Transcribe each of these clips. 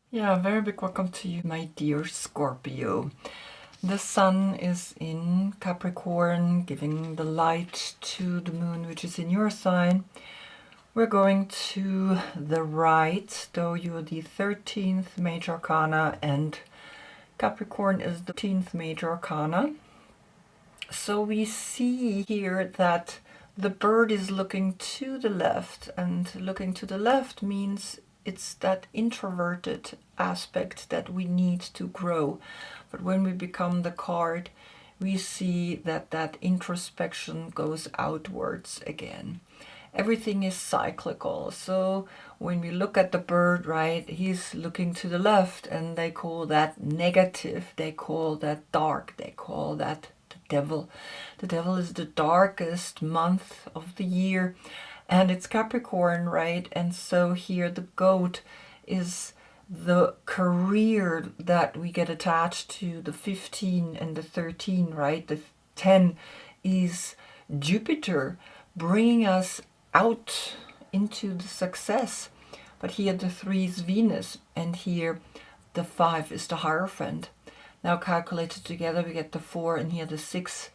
Yeah, very big welcome to you, my dear Scorpio. The sun is in Capricorn, giving the light to the moon, which is in your sign. We're going to the right, though you're the 13th major arcana, and Capricorn is the 13th major arcana. So we see here that the bird is looking to the left, and looking to the left means it's that introverted aspect that we need to grow. But when we become the card, we see that that introspection goes outwards again. Everything is cyclical. So when we look at the bird, right, he's looking to the left, and they call that negative, they call that dark, they call that the devil. The devil is the darkest month of the year, and it's Capricorn, right? And so here the goat is the career that we get attached to, the 15 and the 13, right? The 10 is Jupiter bringing us out into the success. But here the 3 is Venus, and here the 5 is the Hierophant. Now calculated together we get the 4, and here the 6,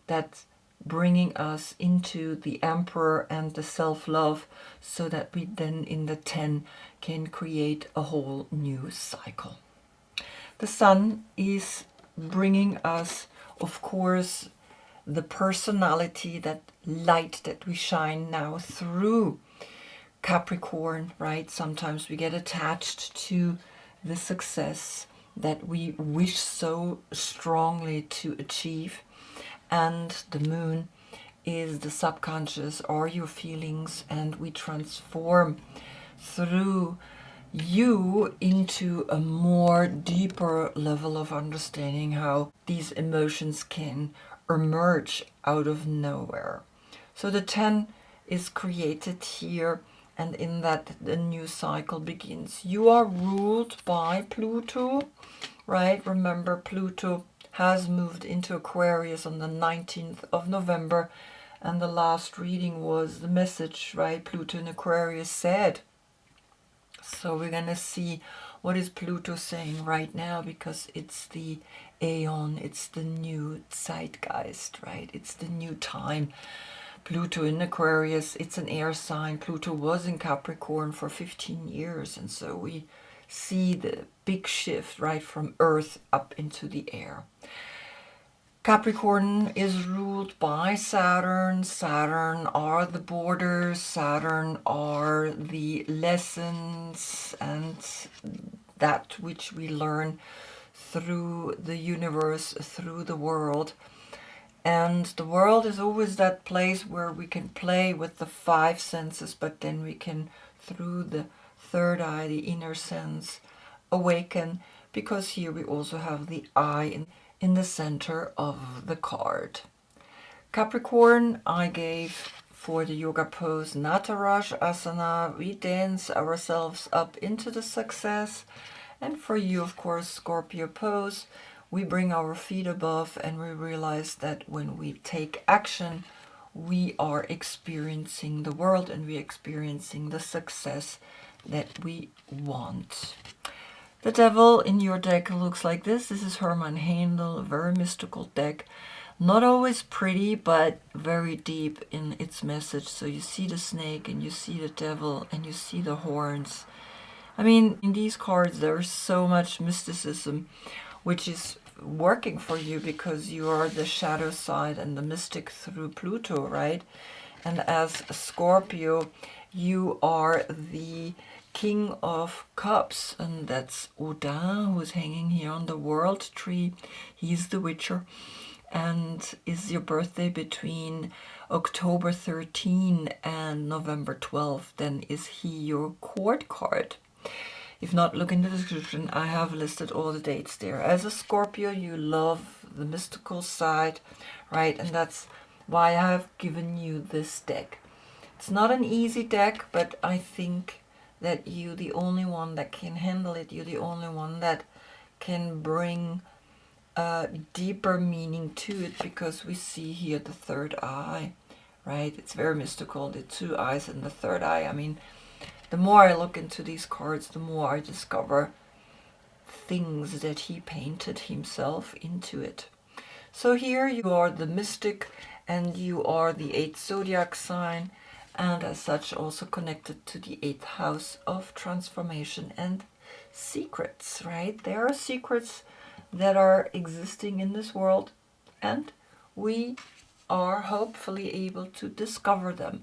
that's bringing us into the Emperor and the self-love, so that we then in the 10 can create a whole new cycle. The sun is bringing us, of course, the personality, that light that we shine now through Capricorn, right? Sometimes we get attached to the success that we wish so strongly to achieve. And the moon is the subconscious or your feelings, and we transform through you into a more deeper level of understanding how these emotions can emerge out of nowhere. So the 10 is created here, and in that the new cycle begins. You are ruled by Pluto, right? Remember, Pluto has moved into Aquarius on the 19th of November, and the last reading was the message, right? Pluto in Aquarius said. So we're going to see what is Pluto saying right now, because it's the aeon, it's the new zeitgeist, right? It's the new time. Pluto in Aquarius, it's an air sign. Pluto was in Capricorn for 15 years, and so we see the big shift, right, from Earth up into the air. Capricorn is ruled by Saturn. Saturn are the borders, Saturn are the lessons, and that which we learn through the universe, through the world. And the world is always that place where we can play with the 5 senses, but then we can, through the third eye, the inner sense, awaken, because here we also have the eye in the center of the card. Capricorn, I gave for the yoga pose Nataraj Asana. We dance ourselves up into the success. And for you, of course, Scorpio pose, we bring our feet above, and we realize that when we take action, we are experiencing the world, and we're experiencing the success that we want. The devil in your deck looks like this. This is Hermann Handel, a very mystical deck. Not always pretty, but very deep in its message. So you see the snake, and you see the devil, and you see the horns. I mean, in these cards, there's so much mysticism, which is working for you because you are the shadow side and the mystic through Pluto, right? And as a Scorpio, you are the King of Cups, and that's Odin, who's hanging here on the world tree. He's the Witcher. And is your birthday between October 13 and November 12, then is he your court card. If not, look in the description. I have listed all the dates there. As a Scorpio, you love the mystical side, right? And that's why I have given you this deck. It's not an easy deck, but I think that you're the only one that can handle it. You're the only one that can bring a deeper meaning to it, because we see here the third eye, right? It's very mystical, the 2 eyes and the third eye. I mean, the more I look into these cards, the more I discover things that he painted himself into it. So here you are the mystic, and you are the 8th zodiac sign, and as such also connected to the 8th house of transformation and secrets, right? There are secrets that are existing in this world, and we are hopefully able to discover them,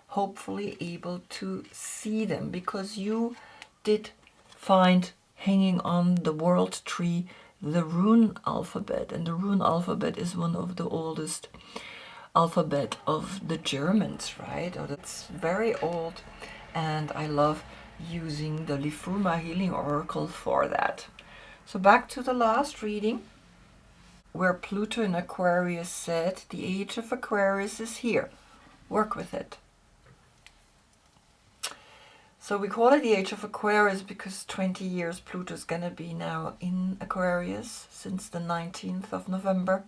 hopefully able to see them, because you did find hanging on the world tree the rune alphabet, and the rune alphabet is one of the oldest alphabet of the Germans, right? Oh, that's very old, and I love using the Lifruma Healing Oracle for that. So back to the last reading, where Pluto in Aquarius said, the age of Aquarius is here. Work with it. So we call it the age of Aquarius because 20 years Pluto is going to be now in Aquarius since the 19th of November.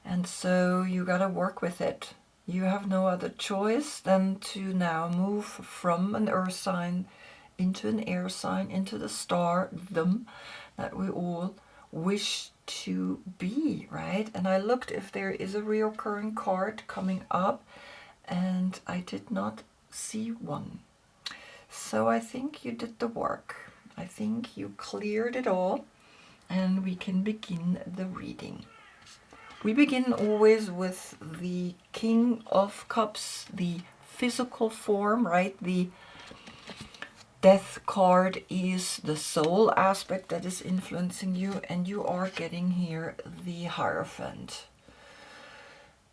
And so you got to work with it. You have no other choice than to now move from an earth sign into an air sign, into the stardom that we all wish to be, right? And I looked if there is a reoccurring card coming up, and I did not see one. So I think you did the work. I think you cleared it all, and we can begin the reading. We begin always with the King of Cups, the physical form, right? The Death card is the soul aspect that is influencing you, and you are getting here the Hierophant.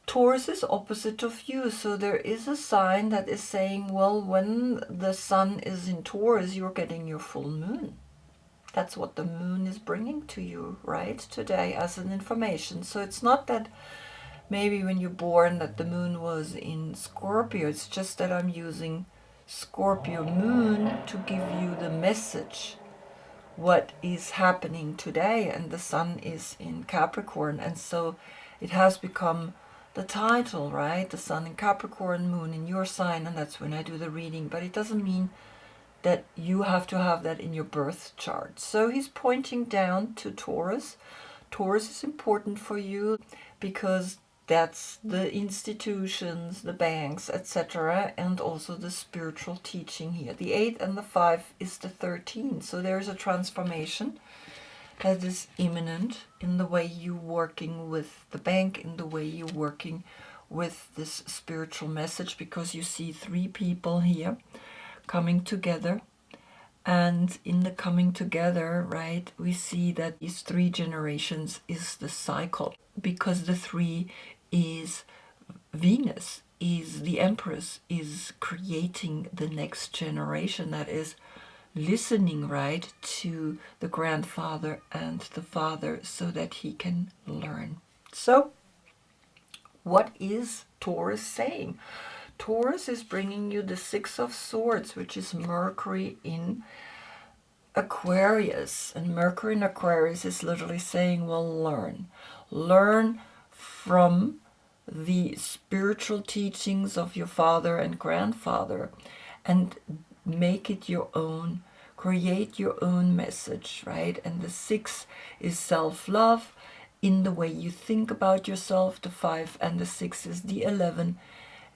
Taurus is opposite of you, so there is a sign that is saying, well, when the sun is in Taurus, you're getting your full moon. That's what the moon is bringing to you, right, today as an information. So it's not that maybe when you're born that the moon was in Scorpio. It's just that I'm using Scorpio Moon to give you the message, what is happening today. And the sun is in Capricorn, and so it has become the title, right? The sun in Capricorn, moon in your sign, and that's when I do the reading. But it doesn't mean that you have to have that in your birth chart. So he's pointing down to Taurus. Taurus is important for you because that's the institutions, the banks, etc., and also the spiritual teaching here. The 8 and the 5 is the 13. So there's a transformation that is imminent in the way you're working with the bank, in the way you're working with this spiritual message, because you see 3 people here coming together. And in the coming together, right, we see that these 3 generations is the cycle, because the 3 is Venus, is the Empress, is creating the next generation that is listening, right, to the grandfather and the father so that he can learn. So what is Taurus saying? Taurus is bringing you the 6 of Swords, which is Mercury in Aquarius. And Mercury in Aquarius is literally saying, well, learn. Learn from the spiritual teachings of your father and grandfather and make it your own. Create your own message, right? And the 6 is self-love in the way you think about yourself. The 5 and the 6 is the 11.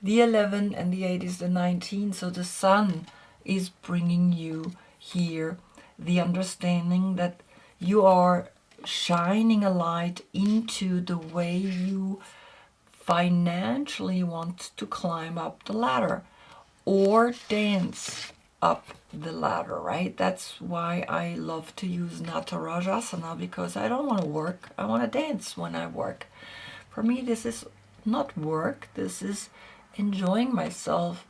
The 11 and the 8 is the 19. So the sun is bringing you here the understanding that you are shining a light into the way you financially want to climb up the ladder or dance up the ladder, right? That's why I love to use Natarajasana, because I don't want to work. I want to dance when I work. For me, this is not work. This is enjoying myself,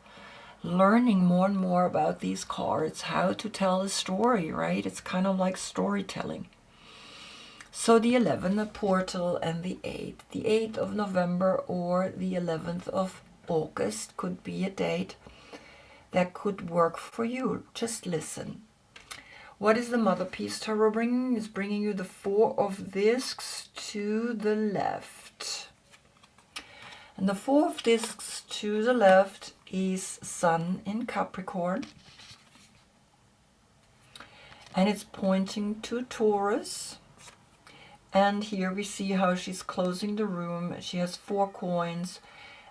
learning more and more about these cards, how to tell a story, right? It's kind of like storytelling. So the 11, the portal, and the 8. The 8th of November or the 11th of August could be a date that could work for you. Just listen. What is the Mother Piece Tarot bringing? It's bringing you the 4 of Discs to the left. And the 4 of Discs to the left is Sun in Capricorn. and it's pointing to Taurus. And here we see how she's closing the room. She has 4 coins,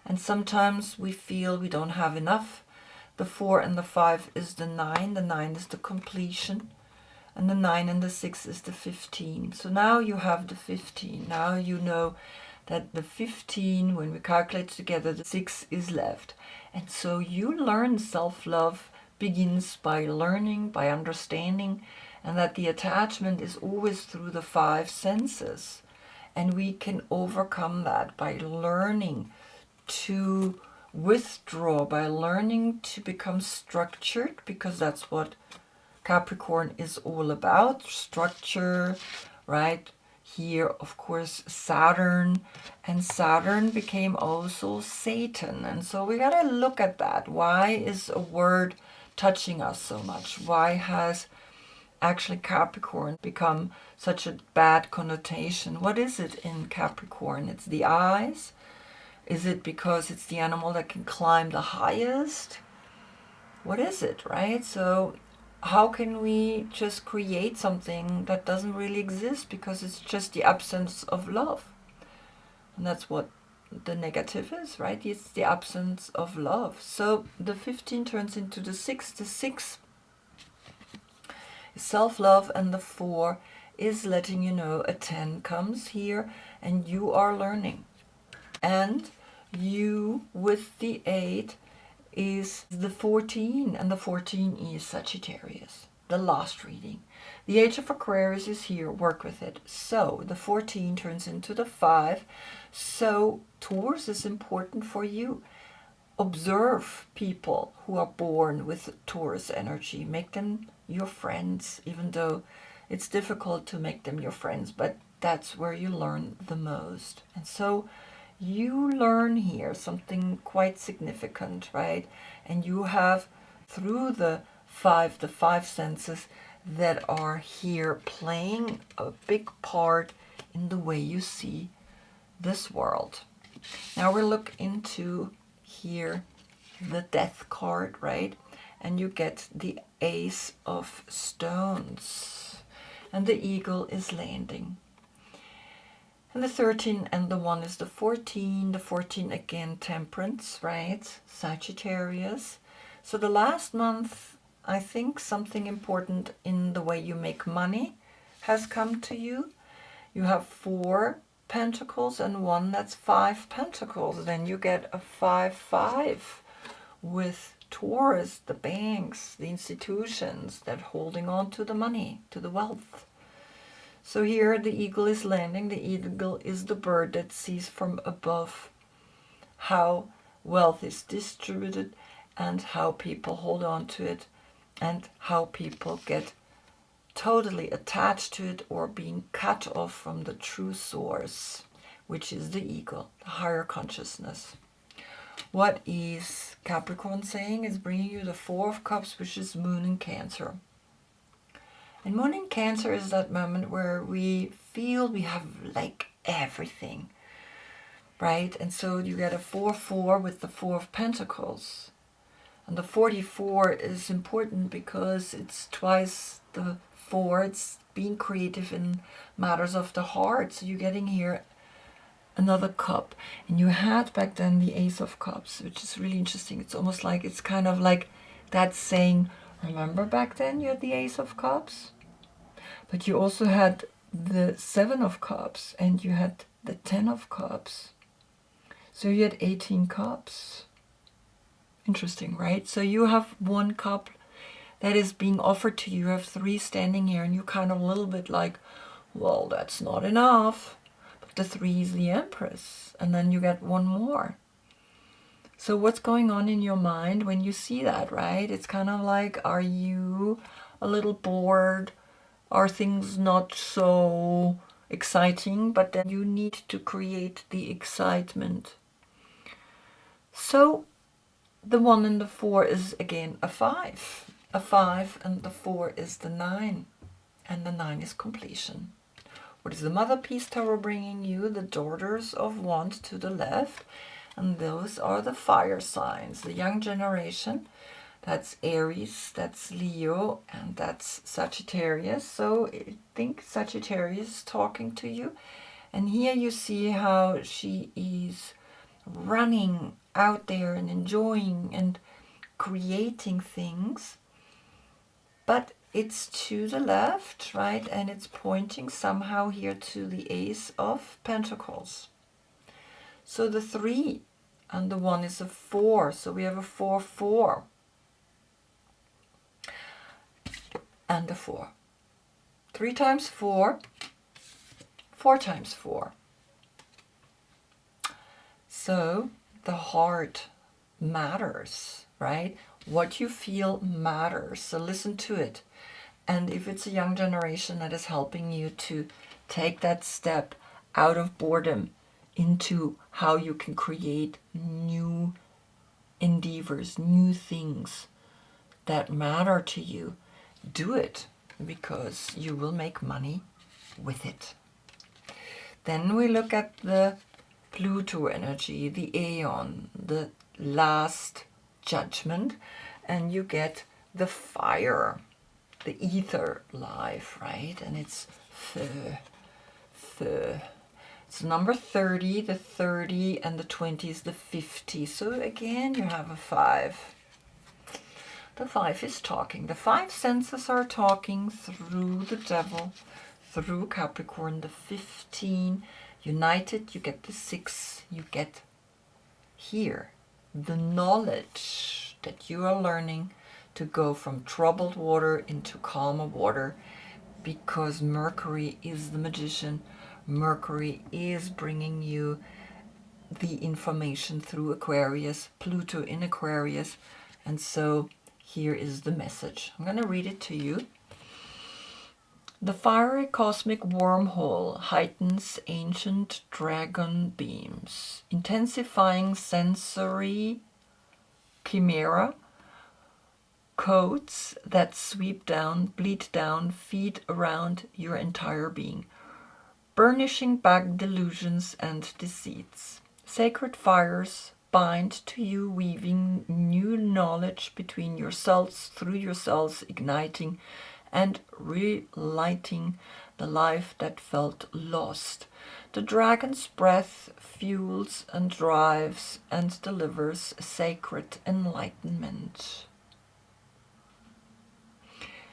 and sometimes we feel we don't have enough. The 4 and the 5 is the 9. The 9 is the completion. And the 9 and the 6 is the 15. So now you have the 15. Now you know that the 15, when we calculate together, the 6 is left. And so you learn self-love begins by learning, by understanding, and that the attachment is always through the 5 senses. And we can overcome that by learning to withdraw, by learning to become structured, because that's what Capricorn is all about, structure, right? Here, of course, Saturn, and Saturn became also Satan. And so we got to look at that. Why is a word touching us so much? Why has actually Capricorn become such a bad connotation? What is it in Capricorn? It's the eyes? Is it because it's the animal that can climb the highest? What is it, right? So how can we just create something that doesn't really exist because it's just the absence of love? And that's what the negative is, right? It's the absence of love. So the 15 turns into the 6. The 6 is self-love, and the 4 is letting you know a 10 comes here and you are learning. And you with the 8 is the 14, and the 14 is Sagittarius, the last reading. The Age of Aquarius is here, work with it. So the 14 turns into the 5. So Taurus is important for you. Observe people who are born with Taurus energy. Make them your friends, even though it's difficult to make them your friends, but that's where you learn the most. And so you learn here something quite significant, right? And you have, through the five senses that are here, playing a big part in the way you see this world. Now we look into here the Death card, right? And you get the Ace of Stones, and the eagle is landing. And the 13 and the 1 is the 14. The 14 again, Temperance, right? Sagittarius. So the last month, I think something important in the way you make money has come to you. You have 4 Pentacles and 1 that's 5 Pentacles. Then you get a 5-5 with Taurus, the banks, the institutions that holding on to the money, to the wealth. So here the eagle is landing. The eagle is the bird that sees from above how wealth is distributed and how people hold on to it and how people get totally attached to it or being cut off from the true source, which is the eagle, the higher consciousness. What is Capricorn saying? Is bringing you the 4 of Cups, which is Moon in Cancer. And Moon in Cancer is that moment where we feel we have like everything, right? And so you get a 4-4 with the 4 of Pentacles. And the 44 is important because it's twice the 4. It's being creative in matters of the heart. So you're getting here another cup. And you had back then the Ace of Cups, which is really interesting. It's almost like, it's kind of like that saying, remember back then you had the Ace of Cups? But you also had the 7 of Cups and you had the 10 of Cups. So you had 18 cups. Interesting, right? So you have 1 cup that is being offered to you. You have 3 standing here and you're kind of a little bit like, well, that's not enough. But the 3 is the Empress. And then you get 1 more. So what's going on in your mind when you see that, right? It's kind of like, are you a little bored? Are things not so exciting? But then you need to create the excitement. So the 1 and the 4 is again a 5. A 5 and the 4 is the 9. And the 9 is completion. What is the Mother Peace Tower bringing you? The Daughters of Wands to the left. And those are the fire signs, the young generation That's Aries, that's Leo, and that's Sagittarius. So I think Sagittarius is talking to you. And here you see how she is running out there and enjoying and creating things. But it's to the left, right? And it's pointing somehow here to the Ace of Pentacles. So the 3 and the 1 is a 4. So we have a 4, 4. And a 4. 3 times 4, 4 times 4. So the heart matters, right? What you feel matters. So listen to it. And if it's a young generation that is helping you to take that step out of boredom into how you can create new endeavors, new things that matter to you, do it, because you will make money with it. Then we look at the Pluto energy, the Aeon, the last judgment, and you get the fire, the ether life, right? And it's it's number 30, the 30, and the 20 is the 50. So again, you have a 5. The 5 is talking. The 5 senses are talking through the devil, through Capricorn. The 15, united, you get the 6. You get here the knowledge that you are learning to go from troubled water into calmer water, because Mercury is the magician. Mercury is bringing you the information through Aquarius, Pluto in Aquarius, and so here is the message. I'm going to read it to you. The fiery cosmic wormhole heightens ancient dragon beams, intensifying sensory chimera codes that sweep down, bleed down, feed around your entire being, burnishing back delusions and deceits. Sacred fires bind to you, weaving new knowledge between your cells, through your cells, igniting and relighting the life that felt lost. The dragon's breath fuels and drives and delivers sacred enlightenment.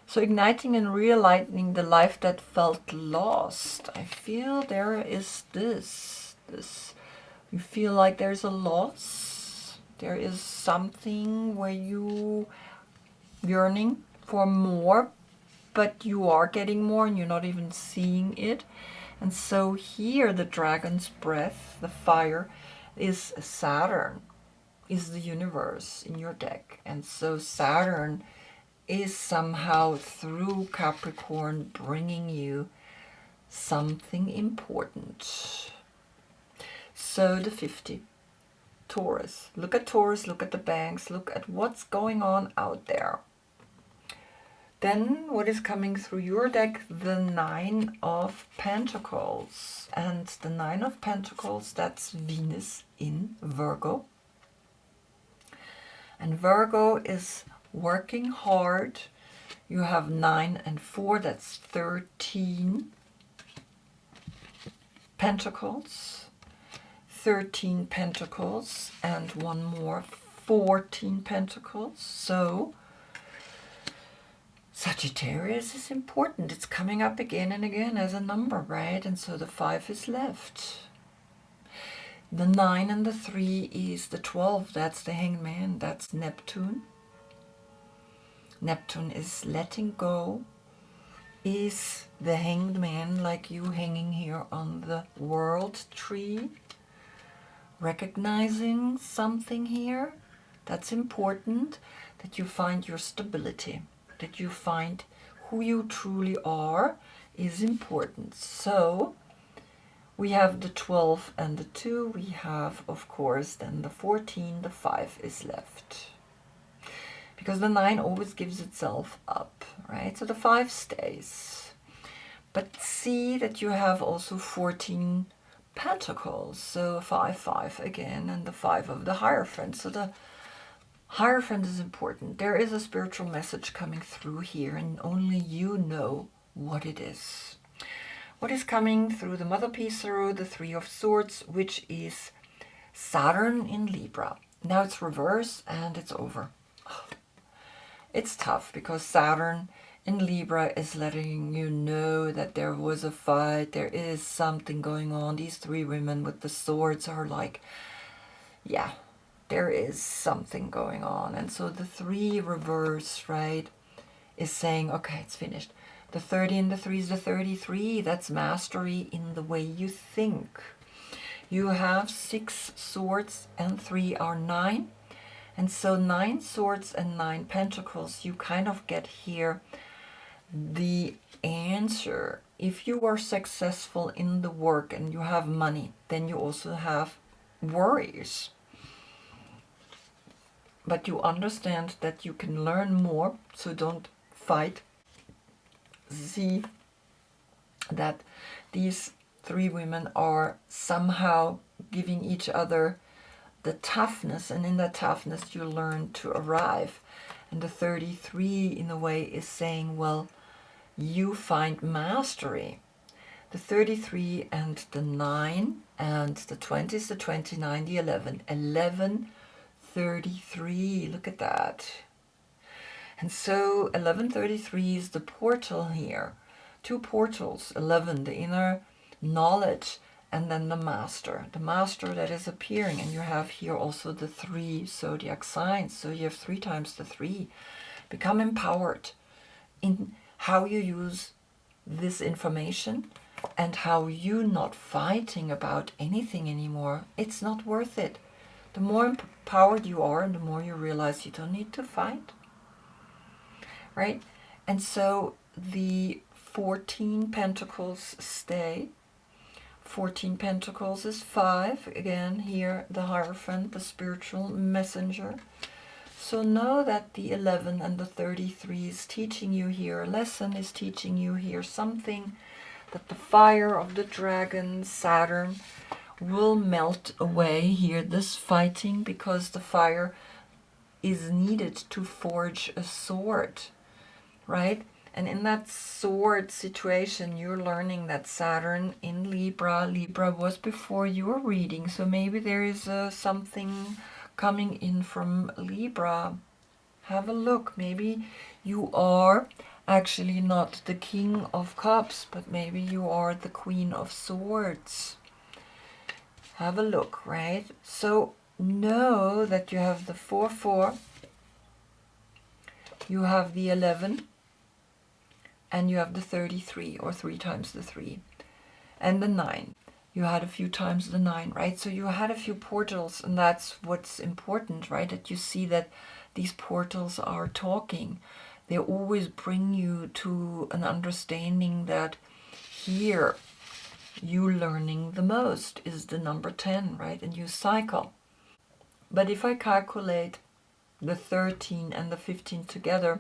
So igniting and realigning the life that felt lost. I feel there is this. You feel like there's a loss. There is something where you yearning for more, but you are getting more and you're not even seeing it. And so here the dragon's breath, the fire, is Saturn, is the universe in your deck. And so Saturn is somehow through Capricorn bringing you something important. So the 50, Taurus. Look at Taurus, look at the banks, look at what's going on out there. Then what is coming through your deck? The 9 of Pentacles. And the 9 of Pentacles, that's Venus in Virgo. And Virgo is working hard. You have 9 and 4, that's 13 Pentacles. 13 Pentacles and one more, 14 Pentacles. So Sagittarius is important. It's coming up again and again as a number, right? And so the 5 is left. The 9 and the 3 is the 12. That's the Hangman. That's Neptune. Neptune is letting go. Is the Hanged Man, like you hanging here on the World Tree. Recognizing something here. That's important. That you find your stability. That you find who you truly are is important. So we have the 12 and the 2. We have, of course, then the 14. The 5 is left. Because the 9 always gives itself up, right? So the 5 stays. But see that you have also 14 Pentacles. So 5, 5 again, and the 5 of the Hierophant. So the Hierophant is important. There is a spiritual message coming through here, and only you know what it is. What is coming through the Mother Piece Tarot, the Three of Swords, which is Saturn in Libra. Now it's reverse and it's over. It's tough because Saturn in Libra is letting you know that there was a fight, there is something going on. These three women with the swords are like, yeah, there is something going on. And so the 3 reverse, right, is saying, okay, it's finished. The 30 and the 3 is the 33. That's mastery in the way you think. You have 6 swords and 3 are 9. And so 9 swords and 9 pentacles, you kind of get here the answer. If you are successful in the work and you have money, then you also have worries. But you understand that you can learn more, so don't fight. See that these 3 women are somehow giving each other the toughness, and in that toughness you learn to arrive. And the 33 in a way is saying, well, you find mastery. The 33 and the 9 and the 20 is the 29, the 11. 11, 33, look at that. And so 1133 is the portal here. 2 portals, 11, the inner knowledge, and then the master that is appearing. And you have here also the 3 zodiac signs. So you have 3 times the 3. Become empowered in how you use this information and how you're not fighting about anything anymore. It's not worth it. The more empowered you are, the more you realize you don't need to fight. Right? And so the 14 pentacles stay. 14 pentacles is 5. Again, here the Hierophant, the spiritual messenger. So know that the 11 and the 33 is teaching you here. A lesson is teaching you here something, that the fire of the dragon, Saturn, will melt away here, this fighting, because the fire is needed to forge a sword, right? And in that sword situation, you're learning that Saturn in Libra, Libra was before your reading, so maybe there is something coming in from Libra. Have a look. Maybe you are actually not the King of Cups, but maybe you are the Queen of Swords. Have a look, right? So know that you have the 4-4, you have the 11, and you have the 33, or 3 times the 3, and the 9. You had a few times the 9, right? So you had a few portals, and that's what's important, right? That you see that these portals are talking. They always bring you to an understanding that here you learning the most is the number 10, right? And you cycle. But if I calculate the 13 and the 15 together,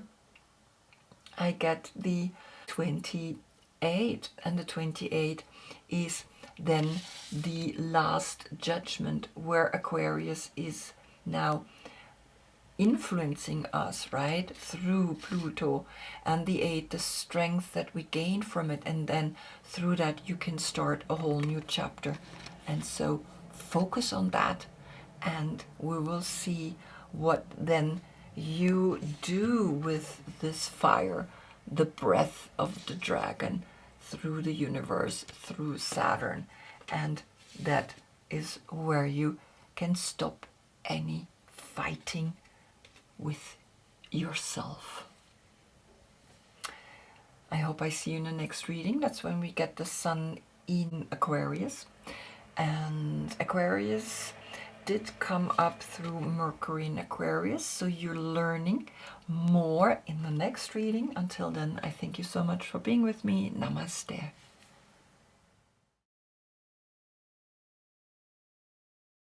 I get the 28, and the 28 is then the last judgment, where Aquarius is now influencing us, right, through Pluto, and the 8, the strength that we gain from it, and then through that you can start a whole new chapter. And so focus on that, and we will see what then you do with this fire, the breath of the dragon, through the universe, through Saturn. And that is where you can stop any fighting with yourself. I hope I see you in the next reading. That's when we get the Sun in Aquarius. And Aquarius did come up through Mercury in Aquarius, so you're learning more in the next reading. Until then, I thank you so much for being with me. Namaste.